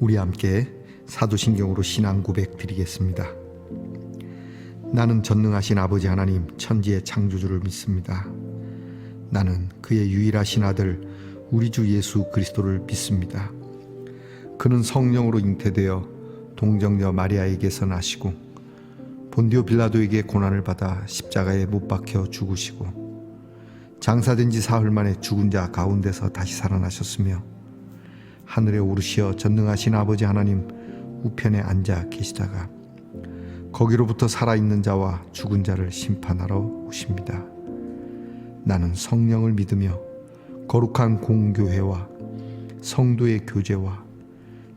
우리 함께 사도신경으로 신앙 고백 드리겠습니다. 나는 전능하신 아버지 하나님 천지의 창조주를 믿습니다. 나는 그의 유일하신 아들 우리 주 예수 그리스도를 믿습니다. 그는 성령으로 잉태되어 동정녀 마리아에게서 나시고 본디오 빌라도에게 고난을 받아 십자가에 못 박혀 죽으시고 장사된 지 사흘 만에 죽은 자 가운데서 다시 살아나셨으며 하늘에 오르시어 전능하신 아버지 하나님 우편에 앉아 계시다가 거기로부터 살아있는 자와 죽은 자를 심판하러 오십니다. 나는 성령을 믿으며 거룩한 공교회와 성도의 교제와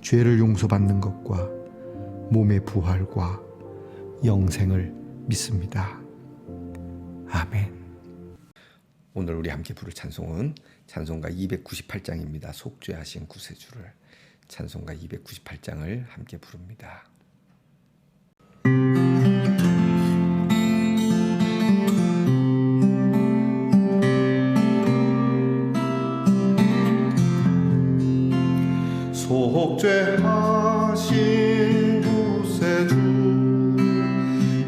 죄를 용서받는 것과 몸의 부활과 영생을 믿습니다. 아멘. 오늘 우리 함께 부를 찬송은 찬송가 298장입니다. 속죄하신 구세주를, 찬송가 298장을 함께 부릅니다. 속죄하신 구세주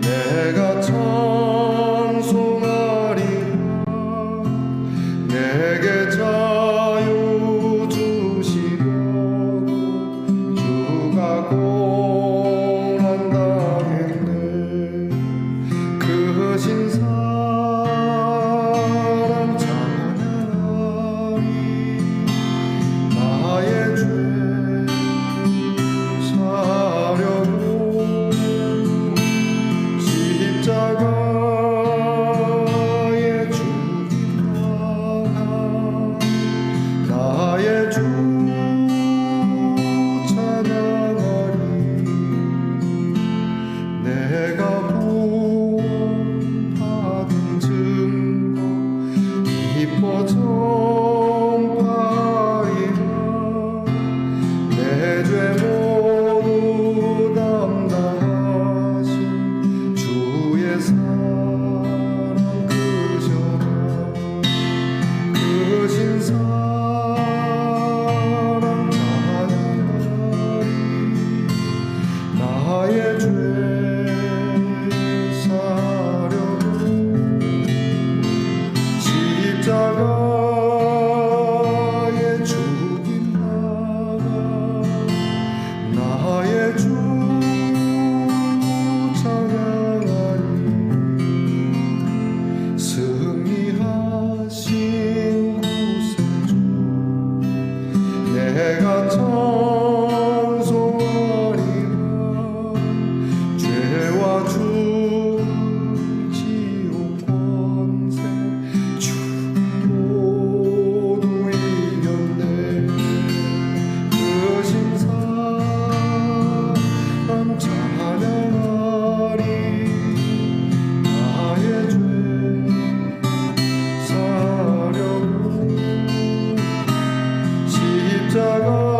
내가 찬송하리라. 내게 자유 주시려고 주가 고난 당했네. 그 신사랑 찬양하리. 나의 죄 사려고 십자가에 죽임 당한 나의 주 찬양하리. 내가 구원받은 증거 기뻐 전파리라. 내 죄 모두 담당하신 주의 사랑 크셔라. 크신 사랑 찬양하리. 나의 죄 사려고 십자가에 죽임 당한 나의 주 찬양하리. 승리하신 구세주 내가 찬송하리라. 죄와 죽음 지옥 권세 주 모두 이겼네. 크신 사랑 찬양하리. 나의 죄 사려고 십자가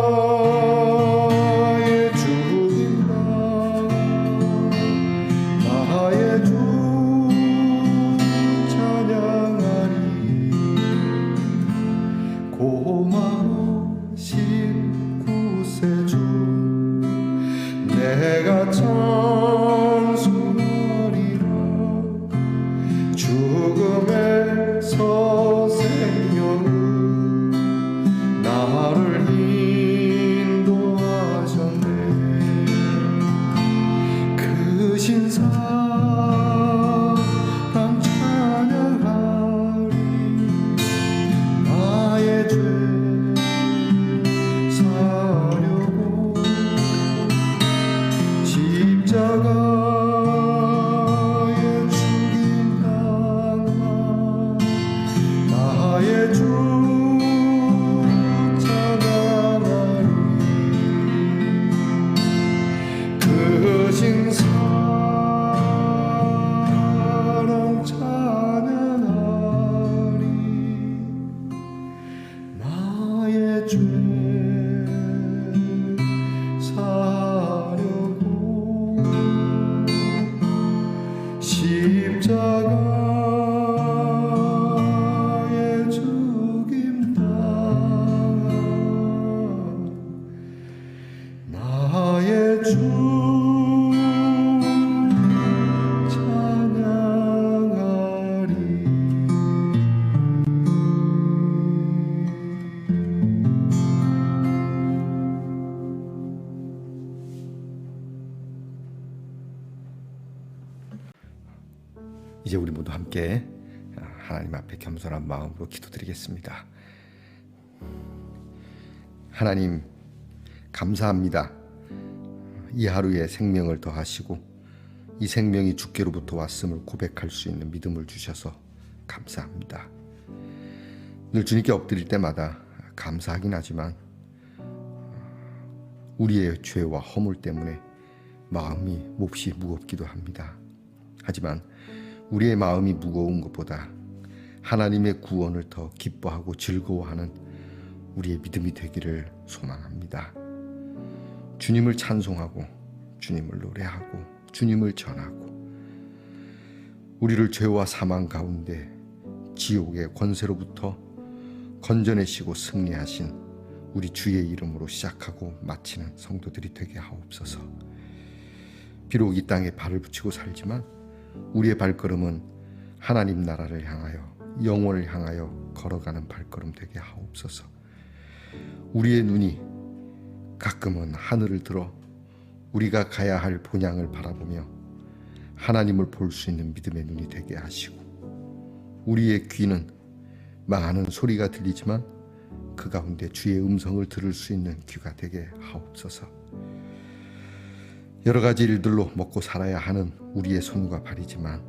주 찬양하리. 이제 우리 모두 함께 하나님 앞에 겸손한 마음으로 기도드리겠습니다. 하나님, 감사합니다. 이 하루에 생명을 더하시고 이 생명이 주께로부터 왔음을 고백할 수 있는 믿음을 주셔서 감사합니다. 늘 주님께 엎드릴 때마다 감사하긴 하지만 우리의 죄와 허물 때문에 마음이 몹시 무겁기도 합니다. 하지만 우리의 마음이 무거운 것보다 하나님의 구원을 더 기뻐하고 즐거워하는 우리의 믿음이 되기를 소망합니다. 주님을 찬송하고 주님을 노래하고 주님을 전하고 우리를 죄와 사망 가운데 지옥의 권세로부터 건져내시고 승리하신 우리 주의 이름으로 시작하고 마치는 성도들이 되게 하옵소서. 비록 이 땅에 발을 붙이고 살지만 우리의 발걸음은 하나님 나라를 향하여 영원을 향하여 걸어가는 발걸음 되게 하옵소서. 우리의 눈이 가끔은 하늘을 들어 우리가 가야 할 본향을 바라보며 하나님을 볼 수 있는 믿음의 눈이 되게 하시고 우리의 귀는 많은 소리가 들리지만 그 가운데 주의 음성을 들을 수 있는 귀가 되게 하옵소서. 여러 가지 일들로 먹고 살아야 하는 우리의 손과 발이지만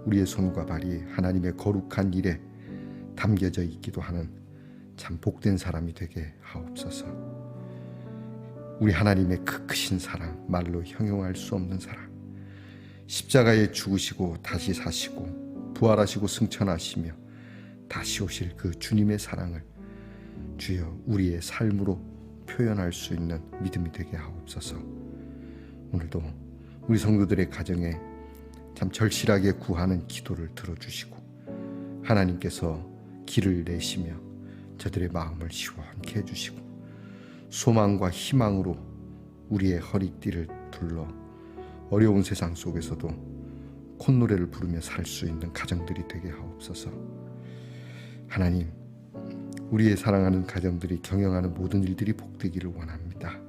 우리의 손과 발이 하나님의 거룩한 일에 담겨져 있기도 하는 참 복된 사람이 되게 하옵소서. 우리 하나님의 그 크신 사랑, 말로 형용할 수 없는 사랑, 십자가에 죽으시고 다시 사시고 부활하시고 승천하시며 다시 오실 그 주님의 사랑을 주여 우리의 삶으로 표현할 수 있는 믿음이 되게 하옵소서. 오늘도 우리 성도들의 가정에 참 절실하게 구하는 기도를 들어주시고 하나님께서 길을 내시며 저들의 마음을 시원케 해주시고 소망과 희망으로 우리의 허리띠를 둘러 어려운 세상 속에서도 콧노래를 부르며 살 수 있는 가정들이 되게 하옵소서. 하나님, 우리의 사랑하는 가정들이 경영하는 모든 일들이 복되기를 원합니다.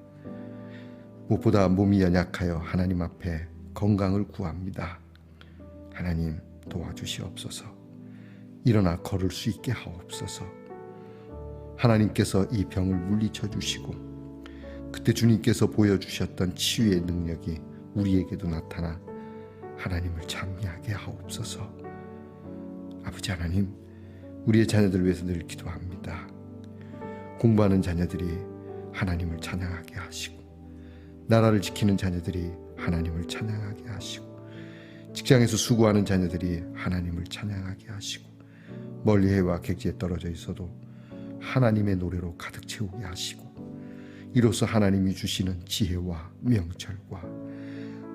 무엇보다 몸이 연약하여 하나님 앞에 건강을 구합니다. 하나님 도와주시옵소서. 일어나 걸을 수 있게 하옵소서. 하나님께서 이 병을 물리쳐 주시고 그때 주님께서 보여주셨던 치유의 능력이 우리에게도 나타나 하나님을 찬미하게 하옵소서. 아버지 하나님, 우리의 자녀들을 위해서 늘 기도합니다. 공부하는 자녀들이 하나님을 찬양하게 하시고 나라를 지키는 자녀들이 하나님을 찬양하게 하시고 직장에서 수고하는 자녀들이 하나님을 찬양하게 하시고 멀리 해와 객지에 떨어져 있어도 하나님의 노래로 가득 채우게 하시고 이로써 하나님이 주시는 지혜와 명철과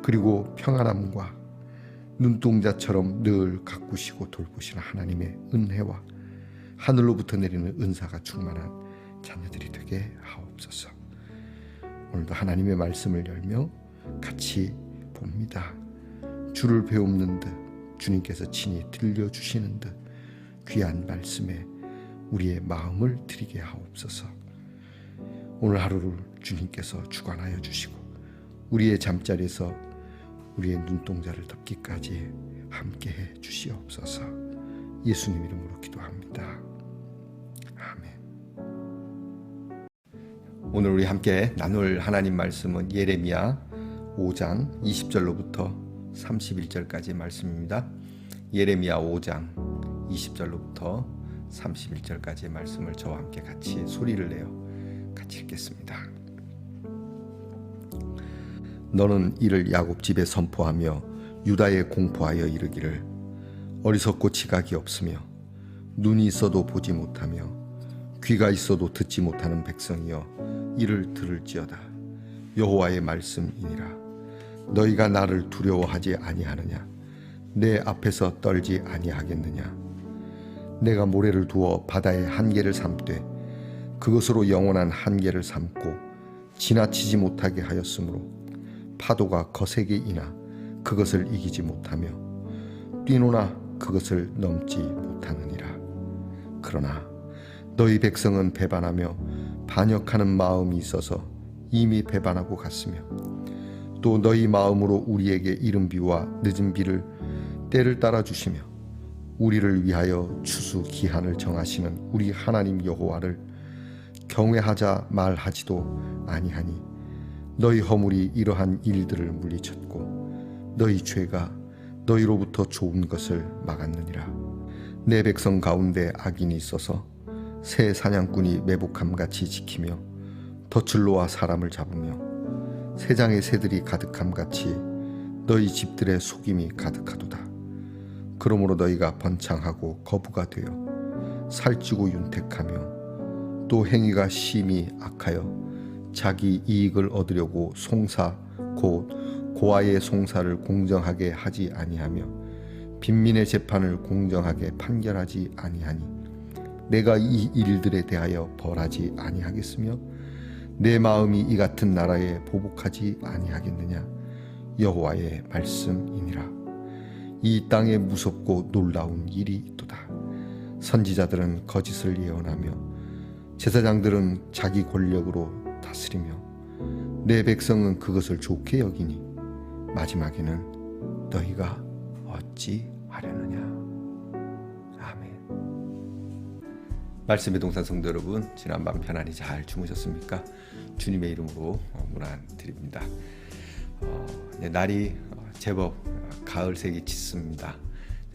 그리고 평안함과 눈동자처럼 늘 가꾸시고 돌보시는 하나님의 은혜와 하늘로부터 내리는 은사가 충만한 자녀들이 되게 하옵소서. 오늘도 하나님의 말씀을 열며 같이 봅니다. 주를 배우는 듯 주님께서 친히 들려주시는 듯 귀한 말씀에 우리의 마음을 드리게 하옵소서. 오늘 하루를 주님께서 주관하여 주시고 우리의 잠자리에서 우리의 눈동자를 덮기까지 함께해 주시옵소서. 예수님 이름으로 기도합니다. 아멘. 오늘 우리 함께 나눌 하나님 말씀은 예레미야 5장 20절로부터 31절까지 말씀입니다. 예레미야 5장 20절로부터 31절까지의 말씀을 저와 함께 같이 소리를 내어 같이 읽겠습니다. 너는 이를 야곱 집에 선포하며 유다에 공포하여 이르기를 어리석고 지각이 없으며 눈이 있어도 보지 못하며 귀가 있어도 듣지 못하는 백성이여 이를 들을지어다. 여호와의 말씀이니라. 너희가 나를 두려워하지 아니하느냐? 내 앞에서 떨지 아니하겠느냐? 내가 모래를 두어 바다의 한계를 삼되 그것으로 영원한 한계를 삼고 지나치지 못하게 하였으므로 파도가 거세게 이나 그것을 이기지 못하며 뛰노나 그것을 넘지 못하느니라. 그러나 너희 백성은 배반하며 반역하는 마음이 있어서 이미 배반하고 갔으며 또 너희 마음으로 우리에게 이른 비와 늦은 비를 때를 따라 주시며 우리를 위하여 추수 기한을 정하시는 우리 하나님 여호와를 경외하자 말하지도 아니하니 너희 허물이 이러한 일들을 물리쳤고 너희 죄가 너희로부터 좋은 것을 막았느니라. 내 백성 가운데 악인이 있어서 새 사냥꾼이 매복함같이 지키며 덫을 놓아 사람을 잡으며 새장의 새들이 가득함같이 너희 집들의 속임이 가득하도다. 그러므로 너희가 번창하고 거부가 되어 살찌고 윤택하며 또 행위가 심히 악하여 자기 이익을 얻으려고 송사 곧 고아의 송사를 공정하게 하지 아니하며 빈민의 재판을 공정하게 판결하지 아니하니 내가 이 일들에 대하여 벌하지 아니하겠으며 내 마음이 이 같은 나라에 보복하지 아니하겠느냐. 여호와의 말씀이니라. 이 땅에 무섭고 놀라운 일이 있도다. 선지자들은 거짓을 예언하며 제사장들은 자기 권력으로 다스리며 내 백성은 그것을 좋게 여기니 마지막에는 너희가 어찌 하려느냐. 아멘. 말씀의 동산 성도 여러분, 지난밤 편안히 잘 주무셨습니까? 주님의 이름으로 문안드립니다. 날이 제법 가을색이 짙습니다.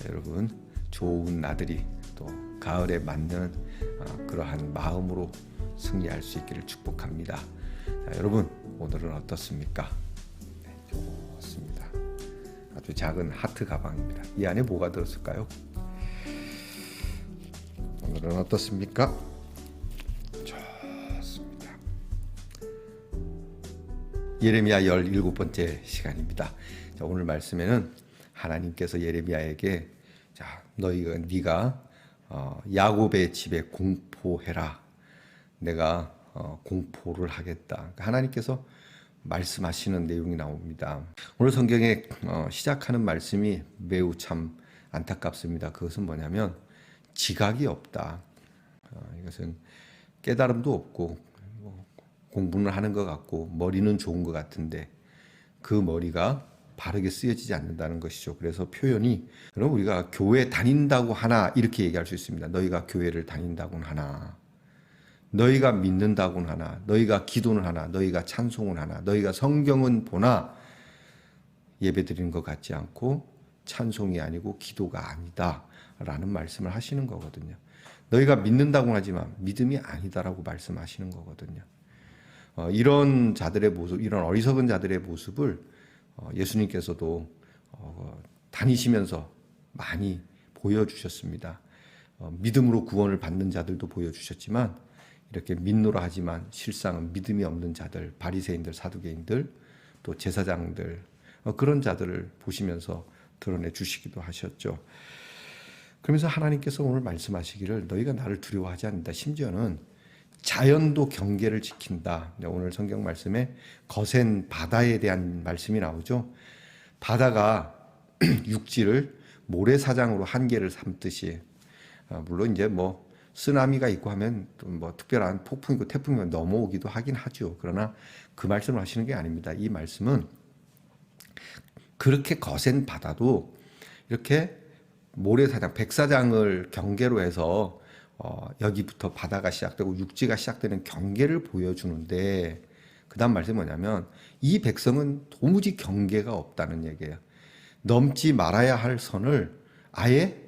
여러분, 좋은 나들이 또 가을에 맞는 그러한 마음으로 승리할 수 있기를 축복합니다. 자, 여러분, 오늘은 어떻습니까? 네, 좋습니다. 아주 작은 하트 가방입니다. 이 안에 뭐가 들었을까요? 오늘은 어떻습니까? 좋습니다. 예레미야 17번째 시간입니다. 자, 오늘 말씀에는 하나님께서 예레미야에게 자, 네가 야곱의 집에 공포해라. 내가 공포를 하겠다. 그러니까 하나님께서 말씀하시는 내용이 나옵니다. 오늘 성경에 시작하는 말씀이 매우 참 안타깝습니다. 그것은 뭐냐면 지각이 없다. 이것은 깨달음도 없고 공부는 하는 것 같고 머리는 좋은 것 같은데 그 머리가 바르게 쓰여지지 않는다는 것이죠. 그래서 표현이 그럼 우리가 교회 다닌다고 하나 이렇게 얘기할 수 있습니다. 너희가 교회를 다닌다고는 하나, 너희가 믿는다고는 하나, 너희가 기도는 하나, 너희가 찬송은 하나, 너희가 성경은 보나 예배드리는 것 같지 않고 찬송이 아니고 기도가 아니다 라는 말씀을 하시는 거거든요. 너희가 믿는다고는 하지만 믿음이 아니다라고 말씀하시는 거거든요. 이런 자들의 모습, 이런 어리석은 자들의 모습을 예수님께서도 다니시면서 많이 보여주셨습니다. 믿음으로 구원을 받는 자들도 보여주셨지만 이렇게 믿노라 하지만 실상은 믿음이 없는 자들, 바리새인들, 사두개인들, 또 제사장들 그런 자들을 보시면서 드러내 주시기도 하셨죠. 그러면서 하나님께서 오늘 말씀하시기를 너희가 나를 두려워하지 않는다. 심지어는 자연도 경계를 지킨다. 오늘 성경 말씀에 거센 바다에 대한 말씀이 나오죠. 바다가 육지를 모래사장으로 한계를 삼듯이 물론 이제 뭐 쓰나미가 있고 하면 뭐 특별한 폭풍이고 태풍이 넘어오기도 하긴 하죠. 그러나 그 말씀을 하시는 게 아닙니다. 이 말씀은 그렇게 거센 바다도 이렇게 모래사장, 백사장을 경계로 해서 여기부터 바다가 시작되고 육지가 시작되는 경계를 보여주는데 그 다음 말씀이 뭐냐면 이 백성은 도무지 경계가 없다는 얘기예요. 넘지 말아야 할 선을 아예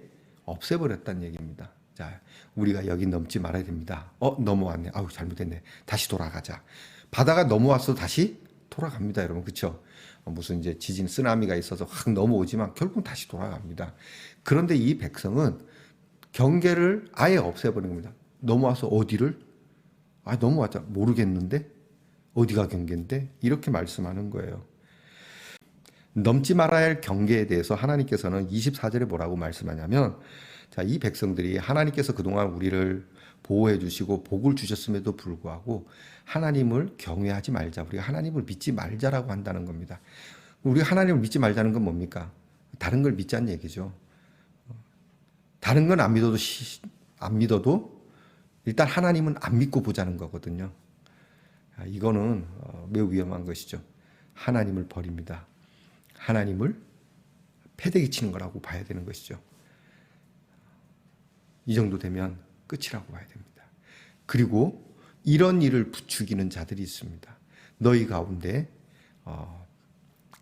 없애버렸다는 얘기입니다. 자, 우리가 여기 넘지 말아야 됩니다. 넘어왔네. 아우, 잘못했네. 다시 돌아가자. 바다가 넘어와서 다시 돌아갑니다, 여러분. 그렇죠? 무슨 이제 지진, 쓰나미가 있어서 확 넘어오지만 결국 다시 돌아갑니다. 그런데 이 백성은 경계를 아예 없애버린 겁니다. 넘어와서 어디를? 넘어왔자 모르겠는데? 어디가 경계인데? 이렇게 말씀하는 거예요. 넘지 말아야 할 경계에 대해서 하나님께서는 24절에 뭐라고 말씀하냐면 자, 이 백성들이 하나님께서 그동안 우리를 보호해 주시고 복을 주셨음에도 불구하고 하나님을 경외하지 말자. 우리가 하나님을 믿지 말자라고 한다는 겁니다. 우리가 하나님을 믿지 말자는 건 뭡니까? 다른 걸 믿자는 얘기죠. 다른 건 안 믿어도 일단 하나님은 안 믿고 보자는 거거든요. 이거는 매우 위험한 것이죠. 하나님을 버립니다. 하나님을 패대기 치는 거라고 봐야 되는 것이죠. 이 정도 되면 끝이라고 봐야 됩니다. 그리고 이런 일을 부추기는 자들이 있습니다. 너희 가운데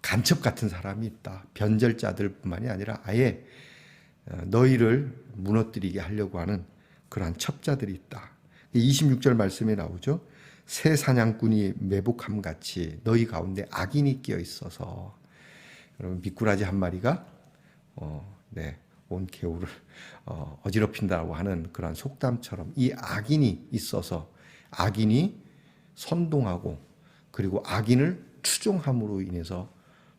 간첩 같은 사람이 있다. 변절자들뿐만이 아니라 아예 너희를 무너뜨리게 하려고 하는 그러한 첩자들이 있다. 26절 말씀에 나오죠. 새 사냥꾼이 매복함 같이 너희 가운데 악인이 끼어 있어서, 여러분 미꾸라지 한 마리가 온 개울을 어지럽힌다고 하는 그러한 속담처럼 이 악인이 있어서, 악인이 선동하고 그리고 악인을 추종함으로 인해서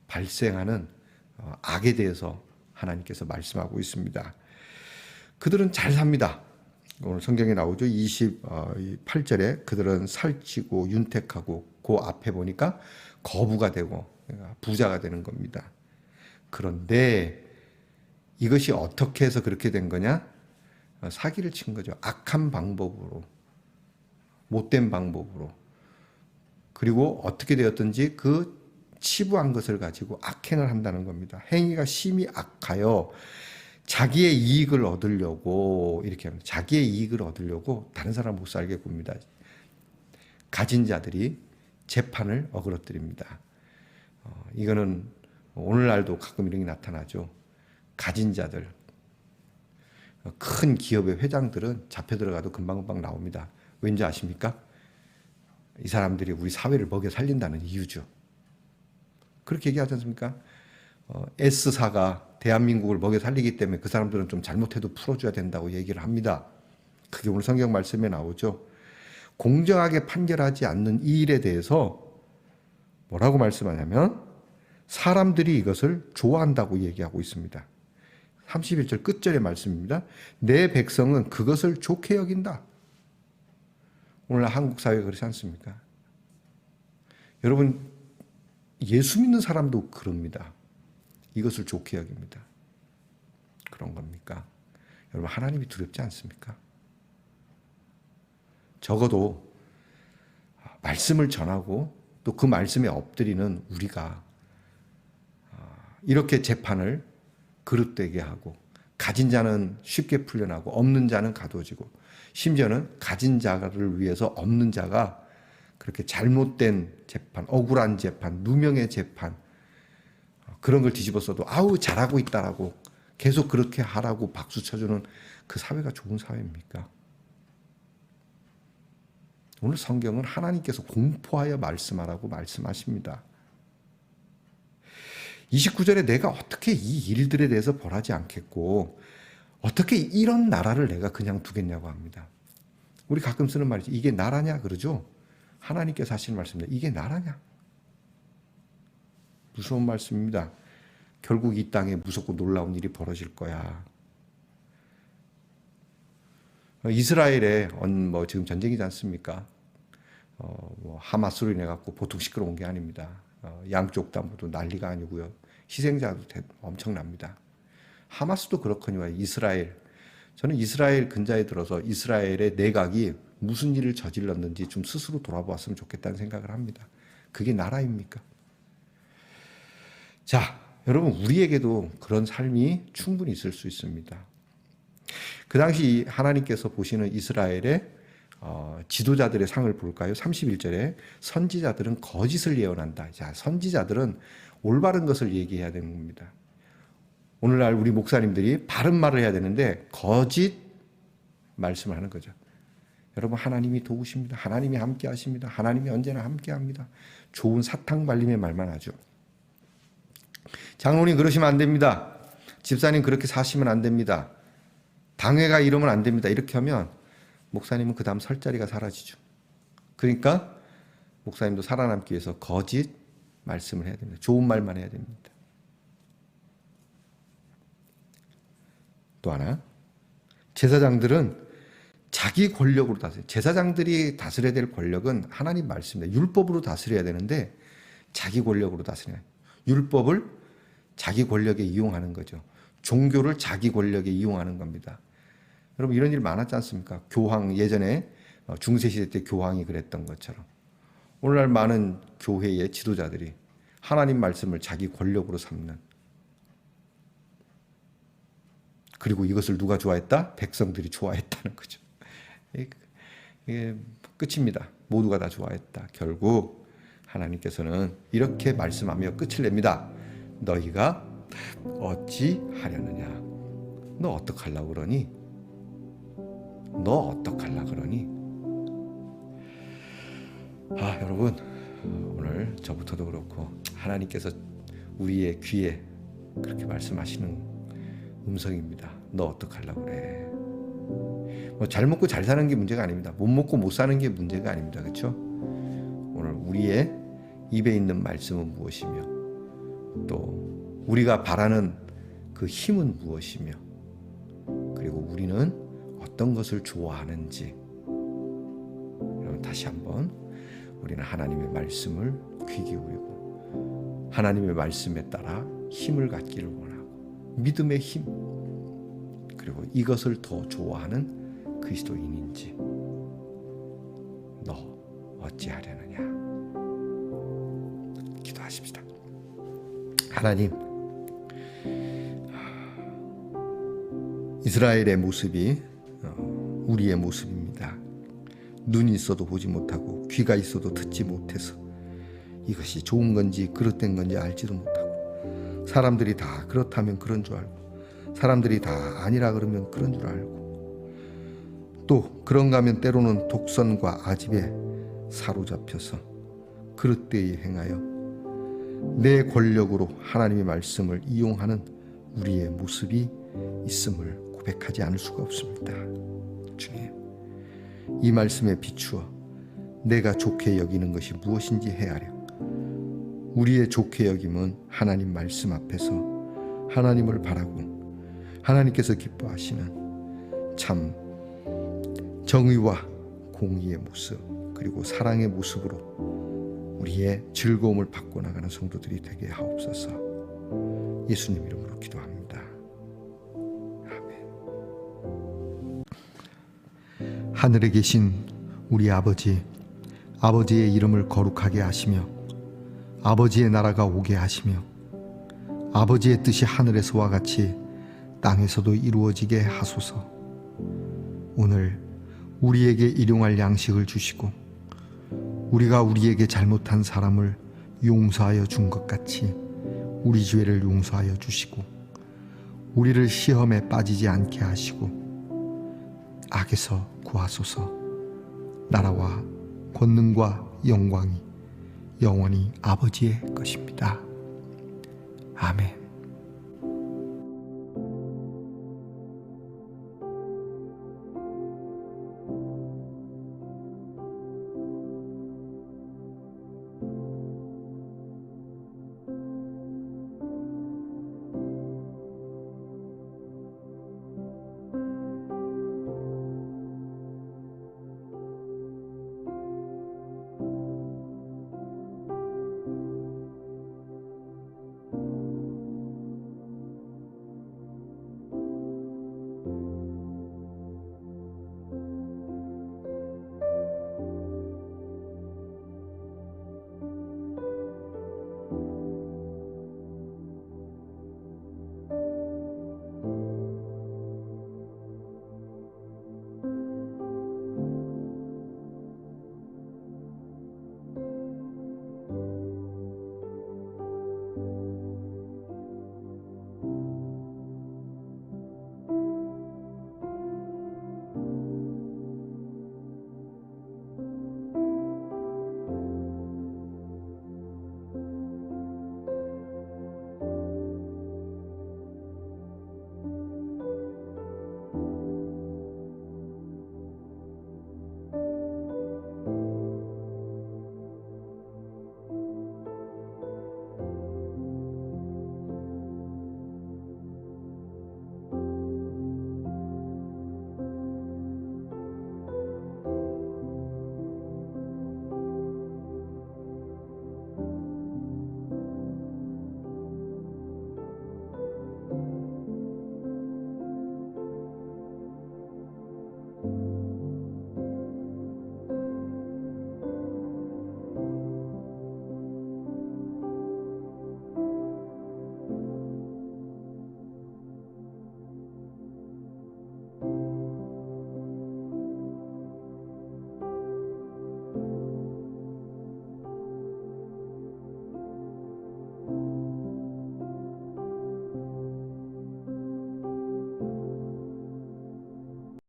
발생하는 악에 대해서 하나님께서 말씀하고 있습니다. 그들은 잘 삽니다. 오늘 성경에 나오죠. 28절에 그들은 살찌고 윤택하고 그 앞에 보니까 거부가 되고 부자가 되는 겁니다. 그런데 이것이 어떻게 해서 그렇게 된 거냐? 사기를 친 거죠. 악한 방법으로, 못된 방법으로. 그리고 어떻게 되었든지 그 치부한 것을 가지고 악행을 한다는 겁니다. 행위가 심히 악하여 자기의 이익을 얻으려고 이렇게 합니다. 자기의 이익을 얻으려고 다른 사람 못 살게 굽니다. 가진 자들이 재판을 어그러뜨립니다. 이거는 오늘날도 가끔 이런 게 나타나죠. 가진 자들, 큰 기업의 회장들은 잡혀 들어가도 금방금방 나옵니다. 왠지 아십니까? 이 사람들이 우리 사회를 먹여 살린다는 이유죠. 그렇게 얘기하지 않습니까? S사가 대한민국을 먹여 살리기 때문에 그 사람들은 좀 잘못해도 풀어줘야 된다고 얘기를 합니다. 그게 오늘 성경 말씀에 나오죠. 공정하게 판결하지 않는 이 일에 대해서 뭐라고 말씀하냐면 사람들이 이것을 좋아한다고 얘기하고 있습니다. 31절 끝절의 말씀입니다. 내 백성은 그것을 좋게 여긴다. 오늘 한국 사회가 그렇지 않습니까? 여러분, 예수 믿는 사람도 그럽니다. 이것을 좋게 여깁니다. 그런 겁니까? 여러분, 하나님이 두렵지 않습니까? 적어도 말씀을 전하고 또 그 말씀에 엎드리는 우리가 이렇게 재판을 그릇되게 하고, 가진 자는 쉽게 풀려나고 없는 자는 가둬지고, 심지어는 가진 자를 위해서 없는 자가 그렇게 잘못된 재판, 억울한 재판, 누명의 재판, 그런 걸 뒤집어 써도 아우 잘하고 있다라고 계속 그렇게 하라고 박수 쳐주는 그 사회가 좋은 사회입니까? 오늘 성경은 하나님께서 공포하여 말씀하라고 말씀하십니다. 29절에 내가 어떻게 이 일들에 대해서 벌하지 않겠고 어떻게 이런 나라를 내가 그냥 두겠냐고 합니다. 우리 가끔 쓰는 말이죠. 이게 나라냐 그러죠. 하나님께서 하시는 말씀입니다. 이게 나라냐? 무서운 말씀입니다. 결국 이 땅에 무섭고 놀라운 일이 벌어질 거야. 이스라엘에 지금 전쟁이지 않습니까? 하마스로 인해 갖고 보통 시끄러운 게 아닙니다. 양쪽 다 모두 난리가 아니고요. 희생자도 엄청납니다. 하마스도 그렇거니와 이스라엘. 저는 이스라엘 근자에 들어서 이스라엘의 내각이 무슨 일을 저질렀는지 좀 스스로 돌아보았으면 좋겠다는 생각을 합니다. 그게 나라입니까? 자, 여러분, 우리에게도 그런 삶이 충분히 있을 수 있습니다. 그 당시 하나님께서 보시는 이스라엘의 지도자들의 상을 볼까요? 31절에 선지자들은 거짓을 예언한다. 자, 선지자들은 올바른 것을 얘기해야 되는 겁니다. 오늘날 우리 목사님들이 바른 말을 해야 되는데 거짓 말씀을 하는 거죠. 여러분, 하나님이 도우십니다. 하나님이 함께 하십니다. 하나님이 언제나 함께 합니다. 좋은 사탕 발림의 말만 하죠. 장로님 그러시면 안 됩니다. 집사님 그렇게 사시면 안 됩니다. 당회가 이러면 안 됩니다. 이렇게 하면 목사님은 그 다음 설 자리가 사라지죠. 그러니까 목사님도 살아남기 위해서 거짓 말씀을 해야 됩니다. 좋은 말만 해야 됩니다. 또 하나, 제사장들은 자기 권력으로 다스려. 제사장들이 다스려야 될 권력은 하나님 말씀입니다. 율법으로 다스려야 되는데 자기 권력으로 다스려요. 율법을 자기 권력에 이용하는 거죠. 종교를 자기 권력에 이용하는 겁니다. 여러분 이런 일 많았지 않습니까? 교황 예전에 중세시대 때 교황이 그랬던 것처럼 오늘날 많은 교회의 지도자들이 하나님 말씀을 자기 권력으로 삼는, 그리고 이것을 누가 좋아했다? 백성들이 좋아했다는 거죠. 이게 끝입니다. 모두가 다 좋아했다. 결국 하나님께서는 이렇게 말씀하며 끝을 냅니다. 너희가 어찌 하려느냐? 너 어떡하려고 그러니? 너 어떡하려고 그러니? 여러분 오늘 저부터도 그렇고 하나님께서 우리의 귀에 그렇게 말씀하시는 음성입니다. 너 어떡하려고 그래? 잘 먹고 잘 사는 게 문제가 아닙니다. 못 먹고 못 사는 게 문제가 아닙니다. 그렇죠? 오늘 우리의 입에 있는 말씀은 무엇이며 또 우리가 바라는 그 힘은 무엇이며 그리고 우리는 어떤 것을 좋아하는지, 여러분 다시 한번 우리는 하나님의 말씀을 귀 기울이고 하나님의 말씀에 따라 힘을 갖기를 원하고 믿음의 힘, 그리고 이것을 더 좋아하는 그리스도인인지 너 어찌하려느냐? 기도하십시다. 하나님, 이스라엘의 모습이 우리의 모습입니다. 눈이 있어도 보지 못하고 귀가 있어도 듣지 못해서 이것이 좋은 건지 그릇된 건지 알지도 못하고 사람들이 다 그렇다면 그런 줄 알고 사람들이 다 아니라 그러면 그런 줄 알고 또 그런가 하면 때로는 독선과 아집에 사로잡혀서 그릇되이 행하여 내 권력으로 하나님의 말씀을 이용하는 우리의 모습이 있음을 고백하지 않을 수가 없습니다. 주님, 이 말씀에 비추어 내가 좋게 여기는 것이 무엇인지 헤아려 우리의 좋게 여김은 하나님 말씀 앞에서 하나님을 바라고 하나님께서 기뻐하시는 참 정의와 공의의 모습 그리고 사랑의 모습으로 우리의 즐거움을 바꿔나가는 성도들이 되게 하옵소서. 예수님 이름으로 기도합니다. 아멘. 하늘에 계신 우리 아버지, 아버지의 이름을 거룩하게 하시며 아버지의 나라가 오게 하시며 아버지의 뜻이 하늘에서와 같이 땅에서도 이루어지게 하소서. 오늘 우리에게 일용할 양식을 주시고 우리가 우리에게 잘못한 사람을 용서하여 준 것 같이 우리 죄를 용서하여 주시고 우리를 시험에 빠지지 않게 하시고 악에서 구하소서. 나라와 권능과 영광이 영원히 아버지의 것입니다. 아멘.